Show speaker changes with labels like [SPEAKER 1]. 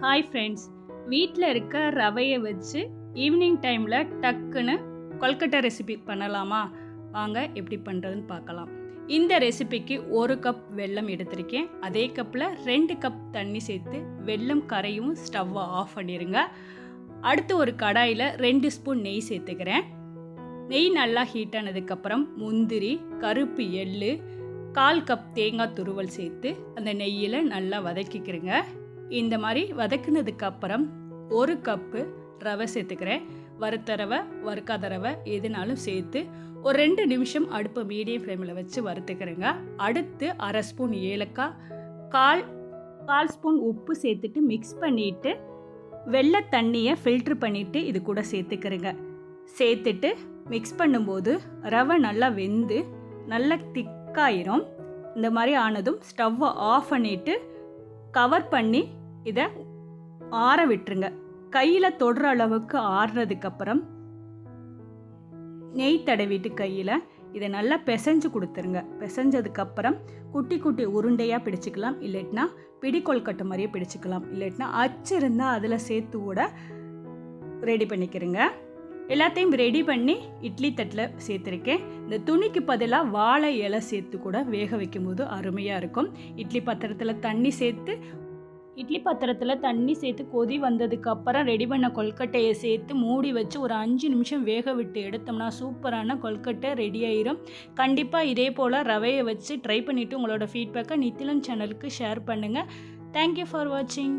[SPEAKER 1] Hi friends, வீட்டில் இருக்க ரவையை வச்சு ஈவினிங் டைமில் டக்குன்னு கொல்கட்டை ரெசிபி பண்ணலாமா? வாங்க எப்படி பண்ணுறதுன்னு பார்க்கலாம். இந்த ரெசிபிக்கு 1 கப் வெல்லம் எடுத்திருக்கேன். அதே கப்பில் 2 கப் தண்ணி சேர்த்து வெல்லம் கரையும் ஸ்டவ்வை ஆஃப் பண்ணிடுங்க. அடுத்து ஒரு கடாயில் 2 ஸ்பூன் நெய் சேர்த்துக்கிறேன். நெய் நல்லா ஹீட் ஆனதுக்கப்புறம் முந்திரி, கருப்பு எள்ளு, 1/4 கப் தேங்காய் துருவல் சேர்த்து அந்த நெய்யில் நல்லா வதக்கிக்கிறேங்க. இந்த மாதிரி வதக்குனதுக்கப்புறம் 1 கப்பு ரவை சேர்த்துக்கிறேன். வறுத்த ரவை, வறுக்காத ரவை எதுனாலும் சேர்த்து ஒரு 2 நிமிஷம் அடுப்பை மீடியம் ஃப்ளேமில் வச்சு வறுத்துக்கிறேங்க. அடுத்து 1/2 ஸ்பூன் ஏலக்காய், கால் ஸ்பூன் உப்பு சேர்த்துட்டு மிக்ஸ் பண்ணிவிட்டு வெள்ளை தண்ணியை ஃபில்ட்ரு பண்ணிவிட்டு இது கூட சேர்த்துக்கிறேங்க. சேர்த்துட்டு மிக்ஸ் பண்ணும்போது ரவை நல்லா வெந்து நல்லா திக்காயிரும். இந்த மாதிரி ஆனதும் ஸ்டவ்வை ஆஃப் பண்ணிவிட்டு கவர் பண்ணி இதை ஆற விட்டுருங்க. கையில் தொடுற அளவுக்கு ஆறுனதுக்கப்புறம் நெய் தடவிட்டு கையில் இதை நல்லா பிசைஞ்சு கொடுத்துருங்க. பிசைஞ்சதுக்கப்புறம் குட்டி குட்டி உருண்டையாக பிடிச்சிக்கலாம், இல்லைட்னா பிடி கொல்கட்டை மாதிரியே பிடிச்சிக்கலாம், இல்லைட்னா அச்சு இருந்தால் அதில் சேர்த்து கூட ரெடி பண்ணிக்கிறேங்க. எல்லாத்தையும் ரெடி பண்ணி இட்லி தட்டில் சேர்த்துருக்கேன். இந்த துணிக்கு பதிலாக வாழை இலை சேர்த்து கூட வேக வைக்கும்போது அருமையாக இருக்கும். இட்லி பாத்திரத்தில் தண்ணி சேர்த்து கொதி வந்ததுக்கப்புறம் ரெடி பண்ண கொல்கட்டையை சேர்த்து மூடி வச்சு ஒரு 5 நிமிஷம் வேக விட்டு எடுத்தோம்னா சூப்பரான கொல்கட்டை ரெடி ஆயிரும். கண்டிப்பாக இதே போல் ரவையை வச்சு ட்ரை பண்ணிவிட்டு உங்களோட ஃபீட்பேக்கை நித்திலன் சேனலுக்கு ஷேர் பண்ணுங்கள். தேங்க்யூ ஃபார் வாட்சிங்.